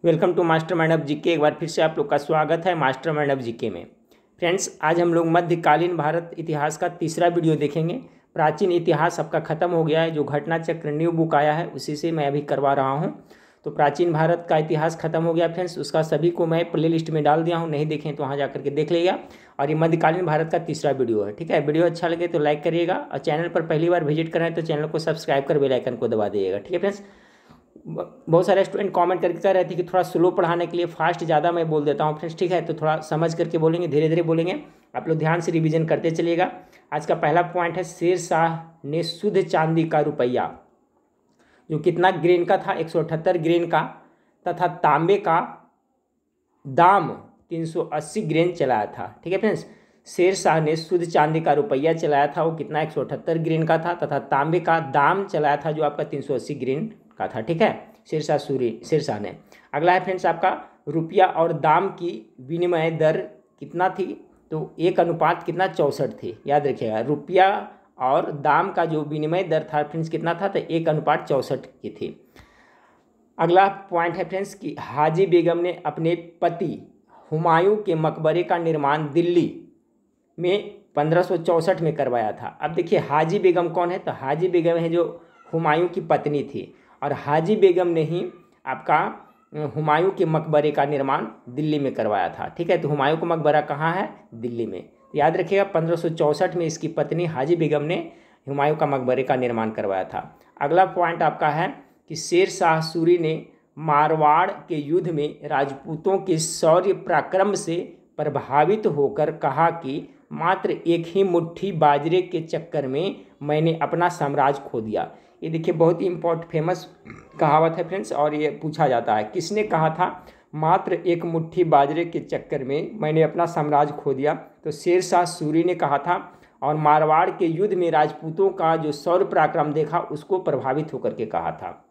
Welcome to master mind of GK. एक बार फिर से आप लोग का स्वागत है मास्टर माइंड ऑफ जीके में। फ्रेंड्स, आज हम लोग मध्यकालीन भारत इतिहास का तीसरा वीडियो देखेंगे। प्राचीन इतिहास आपका ख़त्म हो गया है, जो घटना चक्र न्यू बुक आया है उसी से मैं अभी करवा रहा हूं। तो प्राचीन भारत का इतिहास खत्म हो गया फ्रेंड्स, उसका सभी को मैं प्ले लिस्ट में डाल दिया हूँ, नहीं देखें तो वहाँ जा करके देख लीजिएगा। और ये मध्यकालीन भारत का तीसरा वीडियो है, ठीक है। वीडियो अच्छा लगे तो लाइक करिएगा और चैनल पर पहली बार विजिट करें तो चैनल को सब्सक्राइब कर बेल आइकन को दबा दीजिएगा, ठीक है फ्रेंड्स। बहुत सारे स्टूडेंट कमेंट करके कह रहे थे कि थोड़ा स्लो पढ़ाने के लिए फास्ट ज़्यादा मैं बोल देता हूँ फ्रेंड्स, ठीक है। तो थोड़ा समझ करके बोलेंगे, धीरे धीरे बोलेंगे, आप लोग ध्यान से रिवीजन करते चलिएगा। आज का पहला पॉइंट है, शेर शाह ने शुद्ध चांदी का रुपया, जो कितना ग्रेन का था, 178 ग्रेन का, तथा तांबे का दाम 380 ग्रेन चलाया था, ठीक है फ्रेंड्स। शेर शाह ने शुद्ध चांदी का रुपया चलाया था, वो कितना 178 ग्रेन का था, तथा तांबे का दाम चलाया था जो आपका 380 ग्रेन का था, ठीक है। शेर शाह ने। अगला है फ्रेंड्स आपका, रुपया और दाम की विनिमय दर कितना थी, तो 1 अनुपात कितना 64 थी, याद रखिएगा। रुपया और दाम का जो विनिमय दर था फ्रेंड्स कितना था, तो 1 अनुपात 64 की थी। अगला पॉइंट है फ्रेंड्स कि हाजी बेगम ने अपने पति हुमायूं के मकबरे का निर्माण दिल्ली में 1564 में करवाया था। अब देखिए हाजी बेगम कौन है, तो हाजी बेगम है जो हुमायूं की पत्नी थी, और हाजी बेगम ने ही आपका हुमायूं के मकबरे का निर्माण दिल्ली में करवाया था, ठीक है। तो हुमायूं का मकबरा कहाँ है, दिल्ली में। याद रखिएगा 1564 में इसकी पत्नी हाजी बेगम ने हुमायूं का मकबरे का निर्माण करवाया था। अगला पॉइंट आपका है कि शेर शाह सूरी ने मारवाड़ के युद्ध में राजपूतों के शौर्य पराक्रम से प्रभावित होकर कहा कि मात्र एक ही मुट्ठी बाजरे के चक्कर में मैंने अपना साम्राज्य खो दिया। ये देखिए बहुत ही इम्पोर्टेंट फेमस कहावत है फ्रेंड्स, और ये पूछा जाता है किसने कहा था, मात्र एक मुट्ठी बाजरे के चक्कर में मैंने अपना साम्राज्य खो दिया, तो शेर शाह सूरी ने कहा था। और मारवाड़ के युद्ध में राजपूतों का जो शौर्य पराक्रम देखा उसको प्रभावित होकर के कहा था।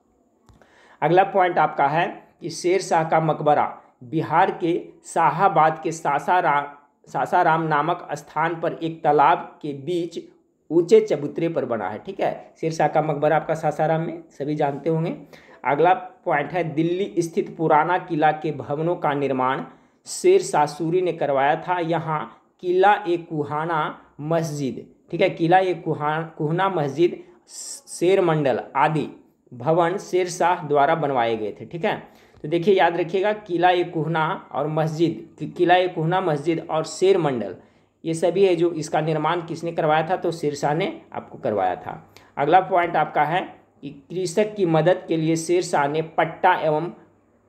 अगला पॉइंट आपका है कि शेर शाह का मकबरा बिहार के शाहाबाद के सासाराम नामक स्थान पर एक तालाब के बीच ऊंचे चबूतरे पर बना है, ठीक है। शेर शाह का मकबरा आपका सासाराम में, सभी जानते होंगे। अगला पॉइंट है, दिल्ली स्थित पुराना किला के भवनों का निर्माण शेर शाह सूरी ने करवाया था। यहाँ किला एक कुहाना मस्जिद, ठीक है, किला एक कुहना मस्जिद, शेर मंडल आदि भवन शेर शाह द्वारा बनवाए गए थे, ठीक है। तो देखिए याद रखिएगा, किला एक कुहना और मस्जिद, किला एक कुहना मस्जिद और शेर मंडल, ये सभी है जो इसका निर्माण किसने करवाया था, तो शेर शाह ने आपको करवाया था। अगला पॉइंट आपका है कि कृषक की मदद के लिए शेर शाह ने पट्टा एवं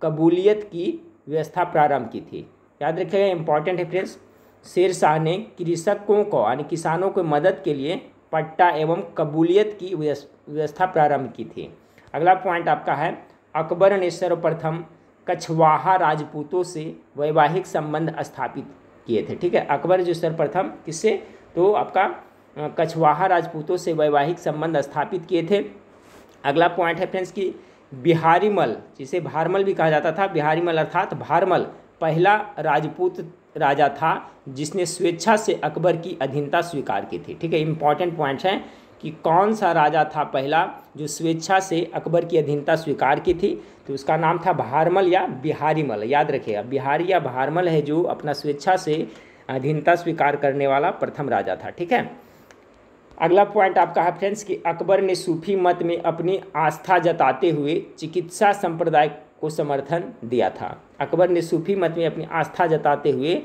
कबूलियत की व्यवस्था प्रारंभ की थी। याद रखिएगा, इंपॉर्टेंट है फ्रेंड्स। शेर शाह ने कृषकों को यानी किसानों को मदद के लिए पट्टा एवं कबूलियत की व्यवस्था प्रारंभ की थी। अगला पॉइंट आपका है, अकबर ने सर्वप्रथम कछवाहा राजपूतों से वैवाहिक संबंध स्थापित किए थे, ठीक है। अकबर जो सर्वप्रथम किससे, तो आपका कछवाहा राजपूतों से वैवाहिक संबंध स्थापित किए थे। अगला पॉइंट है फ्रेंड्स कि बिहारीमल, जिसे भारमल भी कहा जाता था, बिहारीमल अर्थात भारमल पहला राजपूत राजा था जिसने स्वेच्छा से अकबर की अधीनता स्वीकार की थी, ठीक है। इंपॉर्टेंट पॉइंट है कि कौन सा राजा था पहला जो स्वेच्छा से अकबर की अधीनता स्वीकार की थी, तो उसका नाम था भारमल या बिहारीमल। याद रखिएगा, बिहारी या भारमल है जो अपना स्वेच्छा से अधीनता स्वीकार करने वाला प्रथम राजा था, ठीक है। अगला पॉइंट आपका है फ्रेंड्स कि अकबर ने सूफी मत में अपनी आस्था जताते हुए चिकित्सा संप्रदाय को समर्थन दिया था। अकबर ने सूफी मत में अपनी आस्था जताते हुए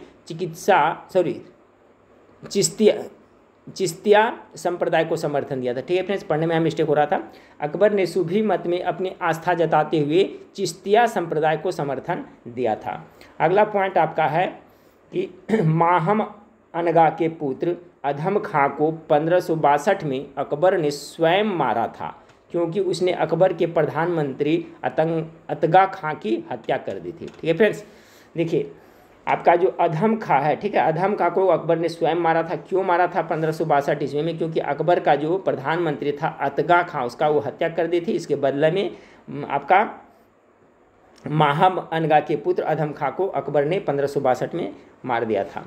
चिश्तिया संप्रदाय को समर्थन दिया था, ठीक है फ्रेंड्स, पढ़ने में मिस्टेक हो रहा था। अकबर ने सूफी मत में अपनी आस्था जताते हुए चिश्तिया संप्रदाय को समर्थन दिया था। अगला पॉइंट आपका है कि माहम अनगा के पुत्र अधम खां को 1562 में अकबर ने स्वयं मारा था, क्योंकि उसने अकबर के प्रधानमंत्री अतगा खां की हत्या कर दी थी, ठीक है फ्रेंड्स। देखिए आपका जो अधम खां है, ठीक है, अधम खां को अकबर ने स्वयं मारा था। क्यों मारा था 1562 ईस्वी में, क्योंकि अकबर का जो प्रधानमंत्री था अतगा खां, उसका वो हत्या कर दी थी। इसके बदले में आपका माहम अनगा के पुत्र अधम खां को अकबर ने 1562 में मार दिया था।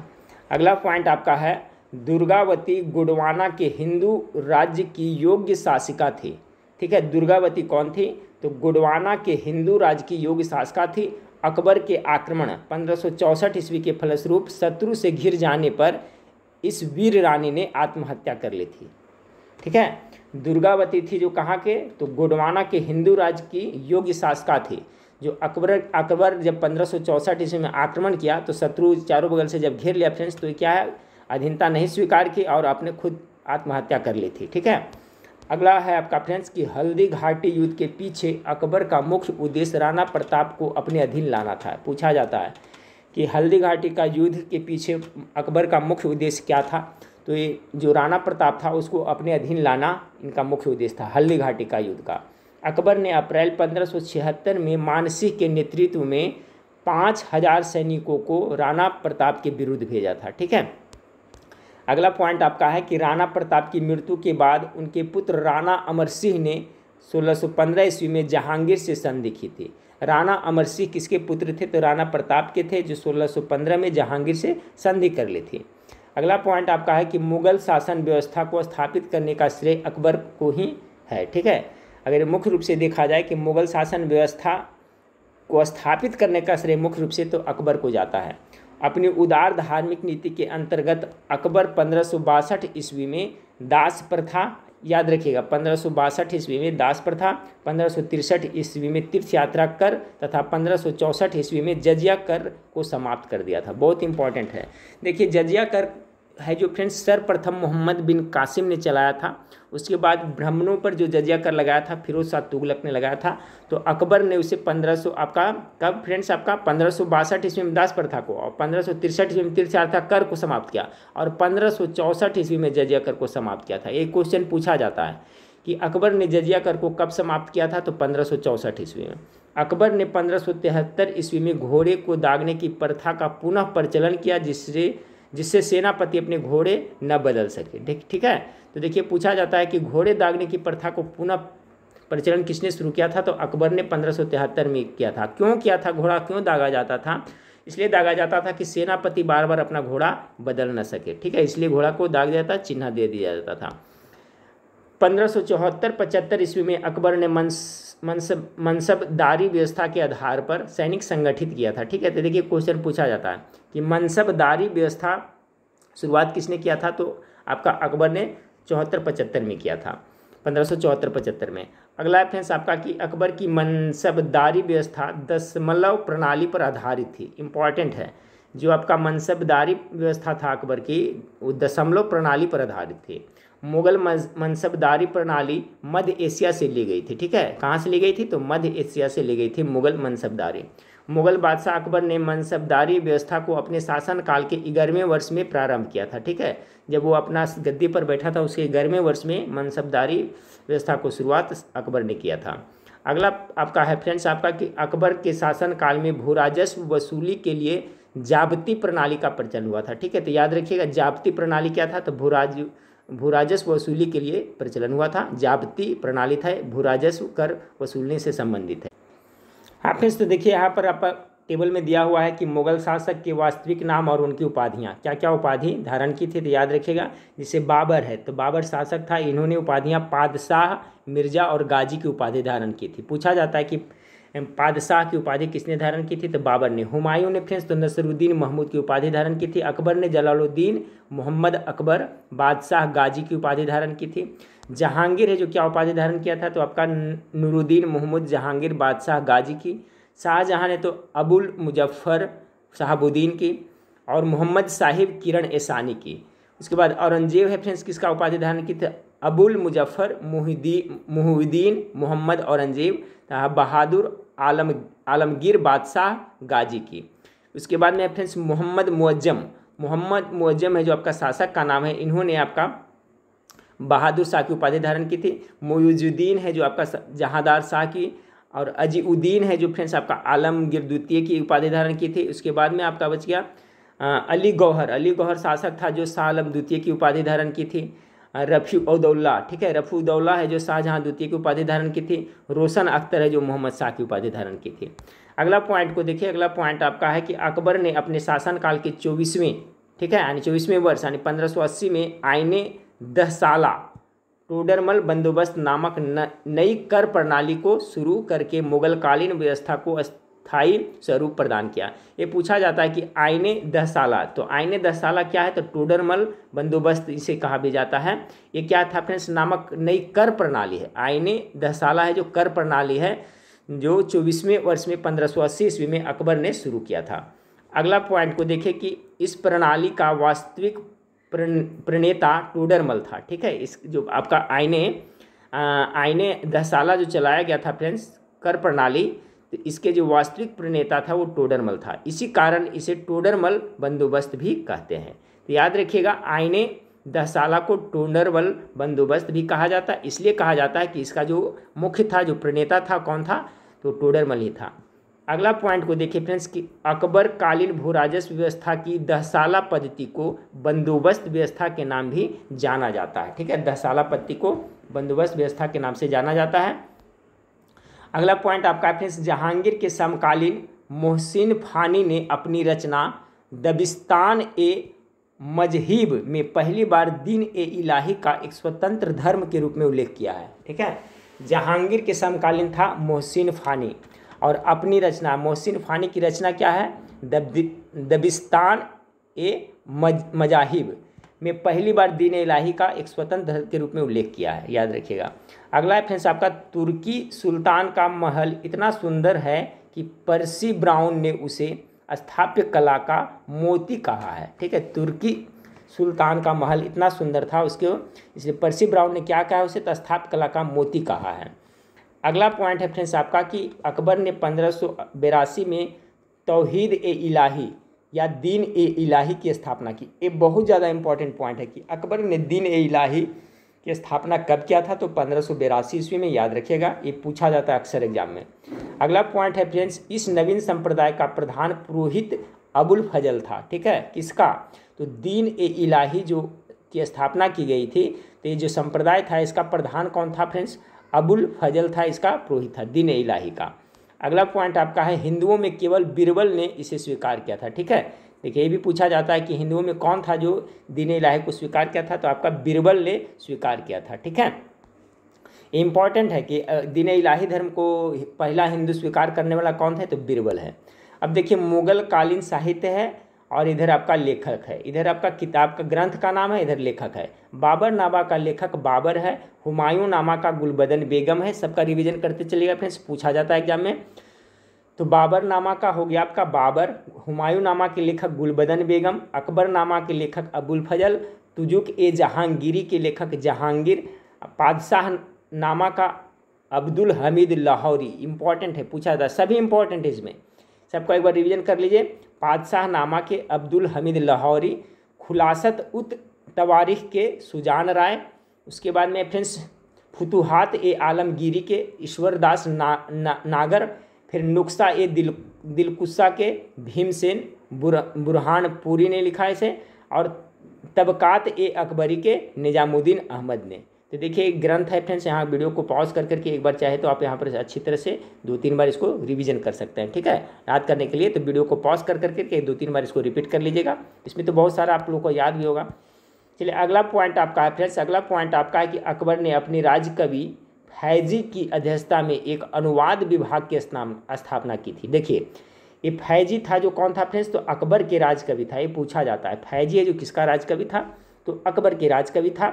अगला पॉइंट आपका है, दुर्गावती गोंडवाना के हिंदू राज्य की योग्य शासिका थी, ठीक है। दुर्गावती कौन थी, तो गोंडवाना के हिंदू राज्य की योग्य शासिका थी। अकबर के आक्रमण 1564 ईस्वी के फलस्वरूप शत्रु से घिर जाने पर इस वीर रानी ने आत्महत्या कर ली थी। ठीक है, दुर्गावती थी जो कहाँ के, तो गोंडवाना के हिंदू राज्य की योग्य शासका थी। जो अकबर जब 1564 ईस्वी में आक्रमण किया तो शत्रु चारों बगल से जब घेर लिया फ्रेंड्स, तो ये क्या है, अधीनता नहीं स्वीकार की और आपने खुद आत्महत्या कर ली थी। ठीक है, अगला है आपका फ्रेंड्स कि हल्दी घाटी युद्ध के पीछे अकबर का मुख्य उद्देश्य राणा प्रताप को अपने अधीन लाना था। पूछा जाता है कि हल्दी घाटी का युद्ध के पीछे अकबर का मुख्य उद्देश्य क्या था, तो ये जो राणा प्रताप था उसको अपने अधीन लाना इनका मुख्य उद्देश्य था, हल्दी घाटी का युद्ध का। अकबर ने अप्रैल 1576 में मानसिंह के नेतृत्व में 5000 सैनिकों को राणा प्रताप के विरुद्ध भेजा था। ठीक है, अगला पॉइंट आपका है कि राणा प्रताप की मृत्यु के बाद उनके पुत्र राणा अमर सिंह ने 1615 ईस्वी में जहांगीर से संधि की थी। राणा अमर सिंह किसके पुत्र थे, तो राणा प्रताप के थे, जो 1615 में जहांगीर से संधि कर ली थी। अगला पॉइंट आपका है कि मुगल शासन व्यवस्था को स्थापित करने का श्रेय अकबर को ही है। ठीक है, अगर मुख्य रूप से देखा जाए कि मुगल शासन व्यवस्था को स्थापित करने का श्रेय मुख्य रूप से तो अकबर को जाता है। अपनी उदार धार्मिक नीति के अंतर्गत अकबर 1562 ईस्वी में दास प्रथा, याद रखिएगा 1562 ईस्वी में दास प्रथा, 1563 ईस्वी में तीर्थ यात्रा कर तथा 1564 ईस्वी में जजिया कर को समाप्त कर दिया था। बहुत इंपॉर्टेंट है। देखिए जजिया कर है जो फ्रेंड्स सर्वप्रथम मोहम्मद बिन कासिम ने चलाया था। उसके बाद ब्राह्मणों पर जो जजिया कर लगाया था फिरोज शाह तुगलक ने लगाया था। तो अकबर ने उसे 1500 आपका कब फ्रेंड्स आपका 1562 ईस्वी में दास प्रथा को और 1563 ईस्वी में तीर्थ यात्रा कर को समाप्त किया और 1564 ईस्वी में जजिया कर को समाप्त किया था। एक क्वेश्चन पूछा जाता है कि अकबर ने जजिया कर को कब समाप्त किया था, तो 1564 ईस्वी में। अकबर ने 1573 ईस्वी में घोड़े को दागने की प्रथा का पुनः प्रचलन किया, जिससे सेनापति अपने घोड़े न बदल सके। ठीक है, तो देखिए पूछा जाता है कि घोड़े दागने की प्रथा को पुनः प्रचलन किसने शुरू किया था, तो अकबर ने 1573 में किया था। क्यों किया था, घोड़ा क्यों दागा जाता था, इसलिए दागा जाता था कि सेनापति बार बार अपना घोड़ा बदल न सके। ठीक है, इसलिए घोड़ा को दाग दिया जाता, चिन्ह दे दिया जाता था। 1574-75 ईस्वी में अकबर ने मनसबदारी व्यवस्था के आधार पर सैनिक संगठित किया था। ठीक है, तो देखिए क्वेश्चन पूछा जाता है कि मनसबदारी व्यवस्था शुरुआत किसने किया था, तो आपका अकबर ने 74-75 में किया था, 1574-75 में। अगला फ्रेंड्स आपका कि अकबर की मनसबदारी व्यवस्था दशमलव प्रणाली पर आधारित थी। इंपॉर्टेंट है, जो आपका मनसबदारी व्यवस्था था अकबर की वो दशमलव प्रणाली पर आधारित थी। मुगल मनसबदारी प्रणाली मध्य एशिया से ली गई थी। ठीक है, कहाँ से ली गई थी, तो मध्य एशिया से ली गई थी मुगल मनसबदारी। मुगल बादशाह अकबर ने मनसबदारी व्यवस्था को अपने शासनकाल के 11वें वर्ष में प्रारंभ किया था। ठीक है, जब वो अपना गद्दी पर बैठा था उसके 11वें वर्ष में मनसबदारी व्यवस्था को शुरुआत अकबर ने किया था। अगला आपका है फ्रेंड्स आपका कि अकबर के शासनकाल में भू राजस्व वसूली के लिए जाब्ती प्रणाली का प्रचलन हुआ था। ठीक है, तो याद रखिएगा जाब्ती प्रणाली क्या था, तो भू राजस्व वसूली के लिए प्रचलन हुआ था। जाब्ती प्रणाली था, भू राजस्व कर वसूलने से संबंधित है। हाँ फ्रेंड्स, तो देखिए यहाँ पर आप टेबल में दिया हुआ है कि मुगल शासक के वास्तविक नाम और उनकी उपाधियाँ, क्या क्या उपाधि धारण की थी, तो याद रखिएगा। जैसे बाबर है तो बाबर शासक था, इन्होंने उपाधियाँ पादशाह, मिर्जा और गाजी की उपाधि धारण की थी। पूछा जाता है कि पादशाह की उपाधि किसने धारण की थी, तो बाबर ने। हुमायूं ने फ्रेंड्स तो नसरुद्दीन महमूद की उपाधि धारण की थी। अकबर ने जलालुद्दीन मोहम्मद अकबर बादशाह गाजी की उपाधि धारण की थी। जहांगीर है जो क्या उपाधि धारण किया था, तो आपका नूरुद्दीन मोहम्मद जहांगीर बादशाह गाजी की। शाहजहां ने तो अबुल मुजफ्फर शहाबुद्दीन की और मोहम्मद साहिब किरण एसानी की। उसके बाद औरंगजेब है फ्रेंड्स किसका उपाधि धारण की थी, अबुल मुजफ्फर मुहिउद्दीन मोहम्मद औरंगजेब बहादुर आलमगीर बादशाह गाजी की। उसके बाद में फ्रेंड्स मोहम्मद मुअज्जम है जो आपका शासक का नाम है, इन्होंने आपका बहादुर शाह की उपाधि धारण की थी। मुइजुद्दीन है जो आपका जहांदार शाह की, और अजीउद्दीन है जो फ्रेंड्स आपका आलमगीर द्वितीय की उपाधि धारण की थी। उसके बाद में आपका बच गया अली गौहर शासक था जो शाह आलम द्वितीय की उपाधि धारण की थी। रफ़ी-उद-दौला, ठीक है, रफ़ी-उद-दौला है जो शाहजहां द्वितीय की उपाधि धारण की थी। रोशन अख्तर है जो मोहम्मद शाह की उपाधि धारण की थी। अगला पॉइंट को देखिए, अगला पॉइंट आपका है कि अकबर ने अपने शासनकाल के 24वें, ठीक है, यानी 24वें वर्ष यानी 1580 में आईने दहसाला टोडरमल बंदोबस्त नामक नई कर प्रणाली को शुरू करके मुगलकालीन व्यवस्था को स्थायी स्वरूप प्रदान किया। ये पूछा जाता है कि आईने 10 साला, तो आईने 10 साला क्या है, तो टोडरमल बंदोबस्त इसे कहा भी जाता है। ये क्या था फ्रेंड्स, नामक नई कर प्रणाली है। आईने 10 साला है जो कर प्रणाली है, जो 24वें वर्ष में 1580 ईस्वी में अकबर ने शुरू किया था। अगला पॉइंट को देखें कि इस प्रणाली का वास्तविक प्रणेता टोडरमल था। ठीक है, इस जो आपका आईने 10 साला जो चलाया गया था फ्रेंड्स, कर प्रणाली, तो इसके जो वास्तविक प्रणेता था वो टोडरमल था। इसी कारण इसे टोडरमल बंदोबस्त भी कहते हैं। तो याद रखिएगा, आईने 10 साला को टोडरमल बंदोबस्त भी कहा जाता है। इसलिए कहा जाता है कि इसका जो मुख्य था, जो प्रणेता था, कौन था, तो टोडरमल ही था। अगला पॉइंट को देखिए फ्रेंड्स कि अकबर कालीन भू राजस्व व्यवस्था की 10 साला पद्धति को बंदोबस्त व्यवस्था के नाम भी जाना जाता है। ठीक है, 10 साला पद्धति को बंदोबस्त व्यवस्था के नाम से जाना जाता है। अगला पॉइंट आपका फ्रेंड्स, जहांगीर के समकालीन मोहसिन फानी ने अपनी रचना दबिस्तान ए मजहिब में पहली बार दीन ए इलाही का एक स्वतंत्र धर्म के रूप में उल्लेख किया है। ठीक है, जहांगीर के समकालीन था मोहसिन फानी, और अपनी रचना, मोहसिन फानी की रचना क्या है, दबिस्तान ए मजाहिब में पहली बार दीन इलाही का एक स्वतंत्र धर्म के रूप में उल्लेख किया है। याद रखिएगा। अगला है फ्रेंड्स आपका, तुर्की सुल्तान का महल इतना सुंदर है कि पर्सी ब्राउन ने उसे स्थापत्य कला का मोती कहा है। ठीक है, तुर्की सुल्तान का महल इतना सुंदर था उसको, इसलिए पर्सी ब्राउन ने क्या कहा है, उसे स्थापत्य कला का मोती कहा है। अगला पॉइंट है फ्रेंड्स आपका कि अकबर ने 1582 में तौहीद ए इलाही या दीन ए इलाही की स्थापना की। ये बहुत ज़्यादा इंपॉर्टेंट पॉइंट है कि अकबर ने दीन ए इलाही की स्थापना कब किया था, तो 1582 ईस्वी में। याद रखिएगा, ये पूछा जाता है अक्सर एग्जाम में। अगला पॉइंट है फ्रेंड्स, इस नवीन संप्रदाय का प्रधान पुरोहित अबुल फजल था। ठीक है, किसका, तो दीन ए इलाही जो की स्थापना की गई थी, तो ये जो संप्रदाय था इसका प्रधान कौन था फ्रेंड्स, अबुल फजल था, इसका पुरोहित था दीन ए इलाही का। अगला पॉइंट आपका है, हिंदुओं में केवल बीरबल ने इसे स्वीकार किया था। ठीक है, देखिए ये भी पूछा जाता है कि हिंदुओं में कौन था जो दीन ए इलाही को स्वीकार किया था, तो आपका बीरबल ने स्वीकार किया था। ठीक है, इम्पॉर्टेंट है कि दीन ए इलाही धर्म को पहला हिंदू स्वीकार करने वाला कौन था, तो बीरबल है। अब देखिए, मुगल कालीन साहित्य है और इधर आपका लेखक है, इधर आपका किताब का ग्रंथ का नाम है, इधर लेखक है। बाबर नामा का लेखक बाबर है, हुमायूं नामा का गुलबदन बेगम है। सबका रिवीजन करते चलिएगा फ्रेंड्स, पूछा जाता है एग्जाम में। तो बाबर नामा का हो गया आपका बाबर, हुमायूं नामा के लेखक गुलबदन बेगम, अकबर नामा के लेखक अबुल फजल, तुजुक ए जहांगीरी के लेखक जहांगीर, पादशाह नामा का अब्दुल हमीद लाहौरी। इंपॉर्टेंट है, पूछा जाता है, सभी इंपॉर्टेंट है इसमें, सबको एक बार रिवीजन कर लीजिए। पादशाह नामा के अब्दुल हमीद लाहौरी, खुलासत उत तवारीख के सुजान राय, उसके बाद में फ्रेंड्स फुतुहात ए आलमगीरी के ईश्वरदास नागर, फिर नुक्सा ए दिलकुस्सा के भीमसेन बुरहानपुरी ने लिखा इसे, और तबकात ए अकबरी के निजामुद्दीन अहमद ने। तो देखिए एक ग्रंथ है फ्रेंड्स, यहाँ वीडियो को पॉज कर करके एक बार चाहे तो आप यहाँ पर अच्छी तरह से 2-3 बार इसको रिवीजन कर सकते हैं। ठीक है, याद करने के लिए तो वीडियो को पॉज कर करके 2-3 बार इसको रिपीट कर लीजिएगा, इसमें तो बहुत सारा आप लोगों को याद भी होगा। चलिए अगला पॉइंट आपका है फ्रेंड्स, अगला पॉइंट आपका है कि अकबर ने अपनी राजकवि फैजी की अध्यक्षता में एक अनुवाद विभाग की स्थापना की थी। देखिए ये फैजी था जो कौन था फ्रेंड्स, तो अकबर के राजकवि था। ये पूछा जाता है फैजी है जो किसका राजकवि था, तो अकबर के राजकवि था।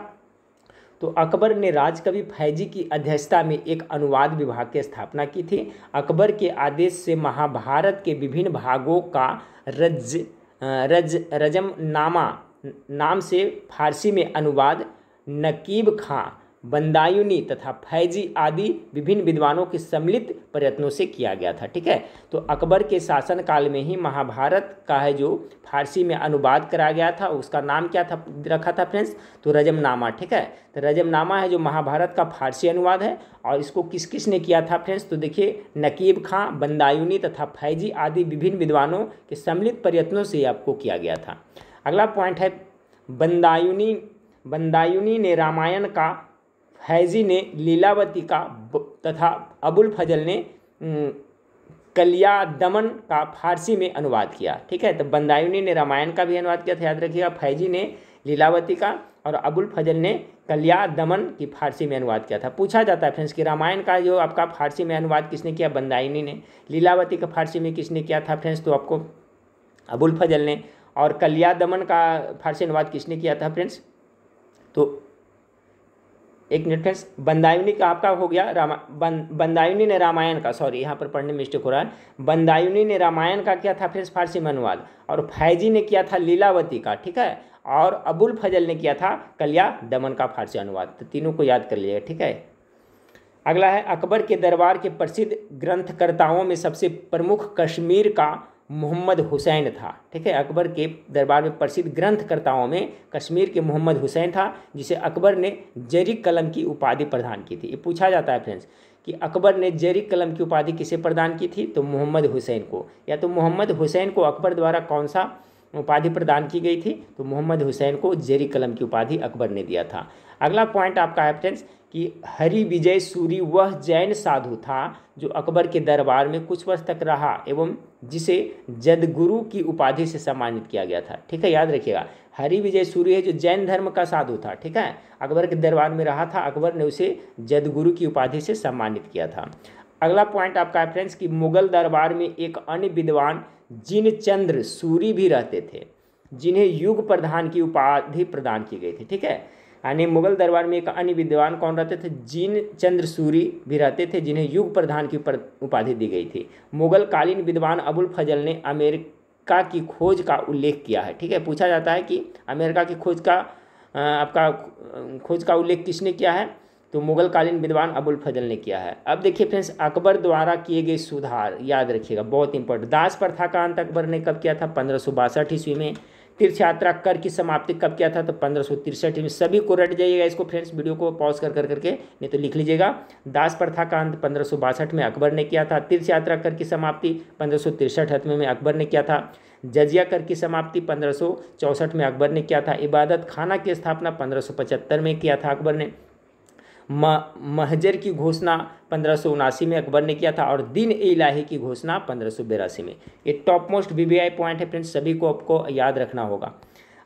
तो अकबर ने राजकवि फैजी की अध्यक्षता में एक अनुवाद विभाग की स्थापना की थी। अकबर के आदेश से महाभारत के विभिन्न भागों का रजमनामा नाम से फारसी में अनुवाद नकीब खां, बंदायूनी तथा फैजी आदि विभिन्न विद्वानों के सम्मिलित प्रयत्नों से किया गया था। ठीक है, तो अकबर के शासनकाल में ही महाभारत का है जो फारसी में अनुवाद करा गया था, उसका नाम क्या था रखा था फ्रेंड्स, तो रजमनामा। ठीक है, तो रजमनामा है जो महाभारत का फारसी अनुवाद है, और इसको किस किस ने किया था फ्रेंड्स, तो देखिए नकीब खां, बंदायूनी तथा फैजी आदि विभिन्न विद्वानों के सम्मिलित प्रयत्नों से आपको किया गया था। अगला पॉइंट है, बंदायूनी ने रामायण का, फैजी ने लीलावती का तथा अबुल फजल ने कलियादमन का फारसी में अनुवाद किया। ठीक है, तो बंदायूनी ने रामायण का भी अनुवाद किया था, याद रखिएगा, फैजी ने लीलावती का, और अबुल फजल ने कलिया दमन की फारसी में अनुवाद किया था। पूछा जाता है फ्रेंड्स कि रामायण का जो आपका फारसी में अनुवाद किसने किया, बंदायूनी ने। लीलावती का फारसी में किसने किया था फ्रेंड्स, तो आपको अबुल फजल ने। और कलिया दमन का फारसी अनुवाद किसने किया था फ्रेंड्स, तो एक मिनट फ्रेंड्स, बंदायूनी का आपका हो गया बंदायूनी ने रामायण का, सॉरी यहाँ पर पढ़ने में मिस्टेक हो रहा है, बंदायूनी ने रामायण का किया था फ्रेंड्स फारसी में अनुवाद, और फैजी ने किया था लीलावती का, ठीक है, और अबुल फजल ने किया था कलिया दमन का फारसी अनुवाद। तो तीनों को याद कर लीजिएगा, ठीक है। अगला है अकबर के दरबार के प्रसिद्ध ग्रंथकर्ताओं में सबसे प्रमुख कश्मीर का मोहम्मद हुसैन था, ठीक है। अकबर के दरबार में प्रसिद्ध ग्रंथकर्ताओं में कश्मीर के मोहम्मद हुसैन था, जिसे अकबर ने जरी कलम की उपाधि प्रदान की थी। ये पूछा जाता है फ्रेंड्स कि अकबर ने जरी कलम की उपाधि किसे प्रदान की थी, तो मोहम्मद हुसैन को। या तो मोहम्मद हुसैन को अकबर द्वारा कौन सा उपाधि प्रदान की गई थी, तो मोहम्मद हुसैन को जरी कलम की उपाधि अकबर ने दिया था। अगला पॉइंट आपका है फ्रेंड्स कि हरि विजय सूरी वह जैन साधु था जो अकबर के दरबार में कुछ वर्ष तक रहा एवं जिसे जदगुरु की उपाधि से सम्मानित किया गया था, ठीक है, याद रखिएगा। हरि विजय सूरी है जो जैन धर्म का साधु था, ठीक है, अकबर के दरबार में रहा था, अकबर ने उसे जदगुरु की उपाधि से सम्मानित किया था। अगला पॉइंट आपका है फ्रेंड्स कि मुगल दरबार में एक अन्य विद्वान जिनचंद्र सूरी भी रहते थे, जिन्हें युग प्रधान की उपाधि प्रदान की गई थी, ठीक है। यानी मुगल दरबार में एक अन्य विद्वान कौन रहते थे, जिनचंद्र सूरी भी रहते थे, जिन्हें युग प्रधान की उपाधि दी गई थी। मुगल कालीन विद्वान अबुल फजल ने अमेरिका की खोज का उल्लेख किया है, ठीक है। पूछा जाता है कि अमेरिका की खोज का आपका खोज का उल्लेख किसने किया है, तो मुगल कालीन विद्वान अबुल फजल ने किया है। अब देखिए फ्रेंड्स, अकबर द्वारा किए गए सुधार याद रखिएगा, बहुत इंपॉर्टेंट। दास प्रथा का अंत अकबर ने कब किया था, 1562 ईस्वी में। तीर्थ यात्रा कर की समाप्ति कब किया था, तो 1563 में। सभी को रट जाइएगा इसको फ्रेंड्स, वीडियो को पॉज कर करके, नहीं तो लिख लीजिएगा। दास प्रथा का अंत 1562 में अकबर ने किया था। तीर्थ यात्रा कर की समाप्ति 1563 में अकबर ने किया था। जजिया कर की समाप्ति 1564 में अकबर ने किया था। इबादत खाना की स्थापना 1575 में किया था अकबर ने। महजर की घोषणा 1579 में अकबर ने किया था, और दिन ए इलाही की घोषणा 1582 में। ये टॉप मोस्ट वीवीआई पॉइंट है फ्रेंड्स, सभी को आपको याद रखना होगा।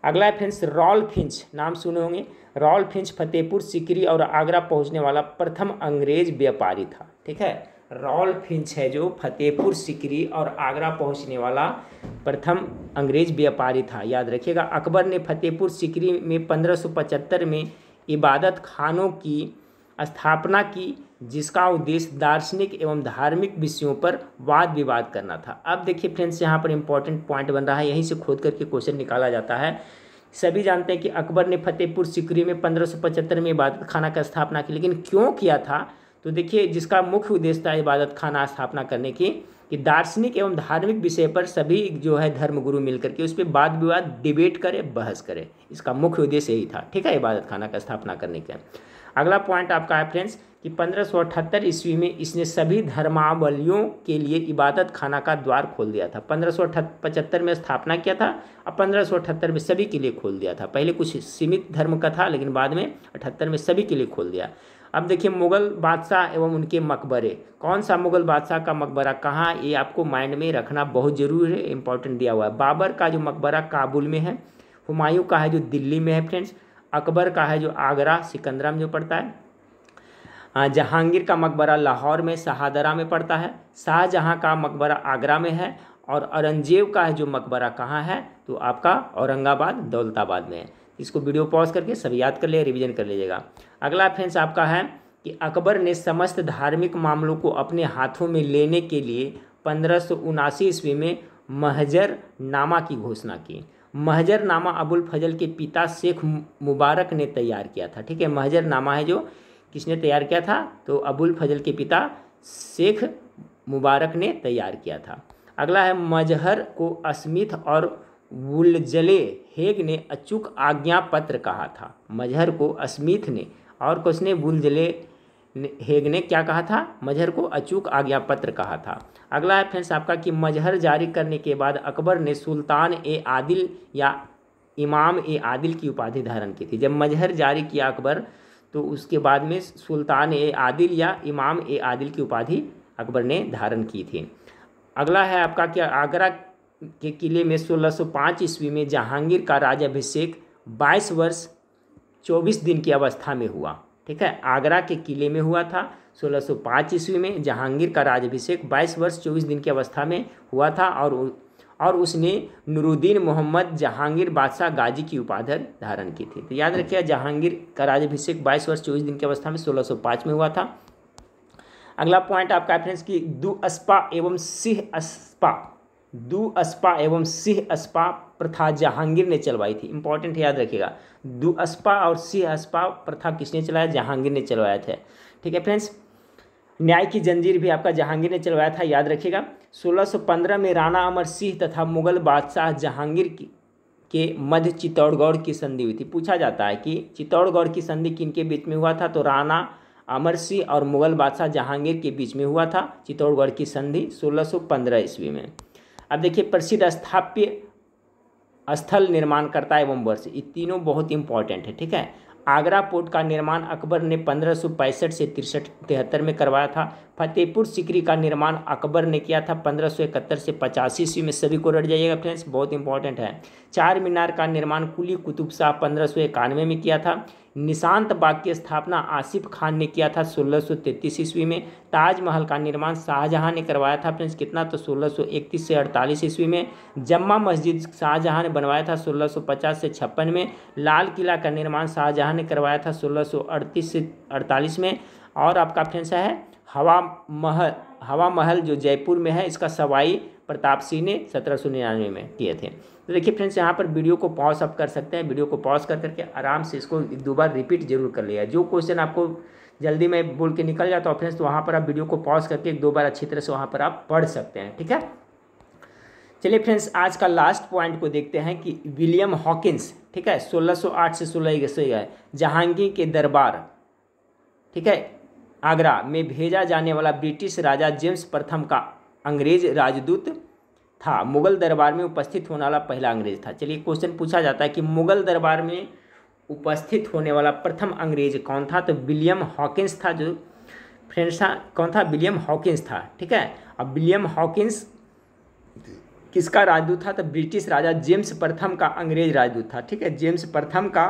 अगला है फ्रेंड्स रॉल फिंच, नाम सुने होंगे। रॉल फिंच फतेहपुर सीकरी और आगरा पहुंचने वाला प्रथम अंग्रेज व्यापारी था, ठीक है। रॉल फिंच है जो फतेहपुर सीकरी और आगरा पहुंचने वाला प्रथम अंग्रेज व्यापारी था, याद रखिएगा। अकबर ने फतेहपुर सीकरी में 1575 में इबादत खानों की स्थापना की, जिसका उद्देश्य दार्शनिक एवं धार्मिक विषयों पर वाद विवाद करना था। अब देखिए फ्रेंड्स, यहाँ पर इंपॉर्टेंट पॉइंट बन रहा है, यहीं से खोद करके क्वेश्चन निकाला जाता है। सभी जानते हैं कि अकबर ने फतेहपुर सीकरी में 1575 में इबादत खाना का स्थापना की, लेकिन क्यों किया था, तो देखिए जिसका मुख्य उद्देश्य था इबादत खाना स्थापना करने की, कि दार्शनिक एवं धार्मिक विषय पर सभी जो है धर्मगुरु मिलकर के उस पर वाद विवाद डिबेट करे, बहस करे, इसका मुख्य उद्देश्य यही था, ठीक है, इबादत खाना का स्थापना करने का। अगला पॉइंट आपका है फ्रेंड्स कि 1578 ईस्वी में इसने सभी धर्मावलंबियों के लिए इबादत खाना का द्वार खोल दिया था। 1575 में स्थापना किया था, अब 1578 में सभी के लिए खोल दिया था। पहले कुछ सीमित धर्म का था, लेकिन बाद में 78 में सभी के लिए खोल दिया। अब देखिए मुगल बादशाह एवं उनके मकबरे, कौन सा मुगल बादशाह का मकबरा कहाँ, ये आपको माइंड में रखना बहुत जरूरी है, इंपॉर्टेंट दिया हुआ है। बाबर का जो मकबरा काबुल में है, हुमायूं का है जो दिल्ली में है फ्रेंड्स, अकबर का है जो आगरा सिकंदरा में जो पड़ता है, जहांगीर का मकबरा लाहौर में शहादरा में पड़ता है, शाहजहां का मकबरा आगरा में है, और औरंगजेब का है जो मकबरा कहाँ है, तो आपका औरंगाबाद दौलताबाद में है। इसको वीडियो पॉज करके सब याद कर ले, रिवीजन कर लीजिएगा। अगला फ्रेंड्स आपका है कि अकबर ने समस्त धार्मिक मामलों को अपने हाथों में लेने के लिए 1579 ईस्वी में महजर नामा की घोषणा की। महजर नामा अबुल फजल के पिता शेख मुबारक ने तैयार किया था, ठीक है। महजर नामा है जो किसने तैयार किया था, तो अबुल फजल के पिता शेख मुबारक ने तैयार किया था। अगला है मजहर को स्मिथ और वुलजले हेग ने अचूक आज्ञा पत्र कहा था। मजहर को स्मिथ ने और किसने, वुलजले हेग ने क्या कहा था, मजहर को अचूक आज्ञा पत्र कहा था। अगला है फ्रेंड्स आपका कि मजहर जारी करने के बाद अकबर ने सुल्तान ए आदिल या इमाम ए आदिल की उपाधि धारण की थी। जब मजहर जारी किया अकबर, तो उसके बाद में सुल्तान ए आदिल या इमाम ए आदिल की उपाधि अकबर ने धारण की थी। अगला है आपका कि आगरा के किले में 1605 ईस्वी में जहांगीर का राज्याभिषेक 22 वर्ष 24 दिन की अवस्था में हुआ। ठीक है, आगरा के किले में हुआ था 1605 ईस्वी में। जहांगीर का राज्याभिषेक 22 वर्ष 24 दिन की अवस्था में हुआ था और उसने नूरुद्दीन मोहम्मद जहांगीर बादशाह गाजी की उपाधि धारण की थी। तो याद रखिए, जहांगीर का राज्याभिषेक 22 वर्ष 24 दिन की अवस्था में 1605 में हुआ था। अगला पॉइंट आपका फ्रेंड्स की दुअस्पा एवं सिंह अस्पा प्रथा जहांगीर ने चलवाई थी। इंपॉर्टेंट याद रखिएगा, दुअस्पा और सिंह अस्पा प्रथा किसने चलाया? जहांगीर ने चलवाया था। ठीक है फ्रेंड्स, न्याय की जंजीर भी आपका जहांगीर ने चलवाया था, याद रखिएगा। 1615 में राणा अमर सिंह तथा मुगल बादशाह जहांगीर के मध्य चित्तौड़गढ़ की संधि हुई थी। पूछा जाता है कि चित्तौड़गढ़ की संधि किनके बीच में हुआ था? तो राणा अमर सिंह और मुगल बादशाह जहांगीर के बीच में हुआ था चित्तौड़गढ़ की संधि 1615 ईस्वी में। अब देखिए, प्रसिद्ध स्थापत्य स्थल निर्माणकर्ता एवं वर्ष, ये तीनों बहुत इंपॉर्टेंट है। ठीक है, आगरा पोर्ट का निर्माण अकबर ने 1565 से 73 में करवाया था। फतेहपुर सीकरी का निर्माण अकबर ने किया था 1571 से 85 ईस्वी में। सभी को रट जाइएगा फ्रेंड्स, बहुत इंपॉर्टेंट है। चार मीनार का निर्माण कुली कुतुब शाह 1591 में किया था। निशांत बाग की स्थापना आसिफ खान ने किया था 1633 ईस्वी में। ताजमहल का निर्माण शाहजहां ने करवाया था फ्रेंड्स, कितना? तो 1631 से 48 ईस्वी में। जम्मा मस्जिद शाहजहां ने बनवाया था 1650 से 56 में। लाल किला का निर्माण शाहजहां ने करवाया था 1638 से 48 में। और आपका फ्रेंड्स है हवा महल जो जयपुर में है, इसका सवाई प्रताप सिंह ने 1799 में किए थे। तो देखिए फ्रेंड्स, यहाँ पर वीडियो को पॉज आप कर सकते हैं। वीडियो को पॉज कर करके आराम से इसको दो बार रिपीट जरूर कर लिया। जो क्वेश्चन आपको जल्दी में बोल के निकल जाता है फ्रेंड्स, तो वहाँ पर आप वीडियो को पॉज करके एक दो बार अच्छी तरह से वहाँ पर आप पढ़ सकते हैं। ठीक है, चलिए फ्रेंड्स, आज का लास्ट पॉइंट को देखते हैं कि विलियम हॉकिंस, ठीक है, 1608 से 1621 जहांगीर के दरबार, ठीक है, आगरा में भेजा जाने वाला ब्रिटिश राजा जेम्स प्रथम का अंग्रेज राजदूत था। मुगल दरबार में उपस्थित होने वाला पहला अंग्रेज था। चलिए, क्वेश्चन पूछा जाता है कि मुगल दरबार में उपस्थित होने वाला प्रथम अंग्रेज कौन था? तो विलियम हॉकिंस था। जो फ्रेंड्स था, कौन था? विलियम हॉकिंस था। ठीक है, अब विलियम हॉकिंस किसका राजदूत था? तो ब्रिटिश राजा जेम्स प्रथम का अंग्रेज राजदूत था। ठीक है, जेम्स प्रथम का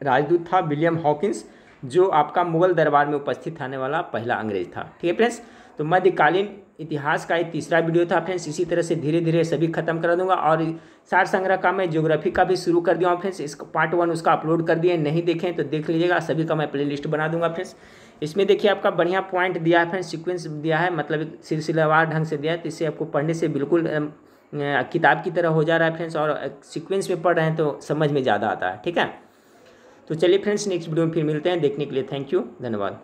राजदूत था विलियम हॉकिंस, जो आपका मुगल दरबार में उपस्थित आने वाला पहला अंग्रेज था। ठीक है फ्रेंड्स, तो मध्यकालीन इतिहास का ये तीसरा वीडियो था फ्रेंड्स। इसी तरह से धीरे धीरे सभी खत्म करा दूंगा। और सार संग्रह का मैं ज्योग्राफी का भी शुरू कर दिया हूँ फ्रेंड्स। इसका पार्ट 1 उसका अपलोड कर दिया, नहीं देखें तो देख लीजिएगा। सभी का मैं प्लेलिस्ट बना दूंगा फ्रेंड्स। इसमें देखिए आपका बढ़िया पॉइंट दिया है फ्रेंड्स, सीक्वेंस दिया है, मतलब सिलसिलेवार ढंग से दिया है। तो इससे आपको पढ़ने से बिल्कुल किताब की तरह हो जा रहा है फ्रेंड्स, और सीक्वेंस में पढ़ रहे हैं तो समझ में ज़्यादा आता है। ठीक है, तो चलिए फ्रेंड्स, नेक्स्ट वीडियो में फिर मिलते हैं। देखने के लिए थैंक यू, धन्यवाद।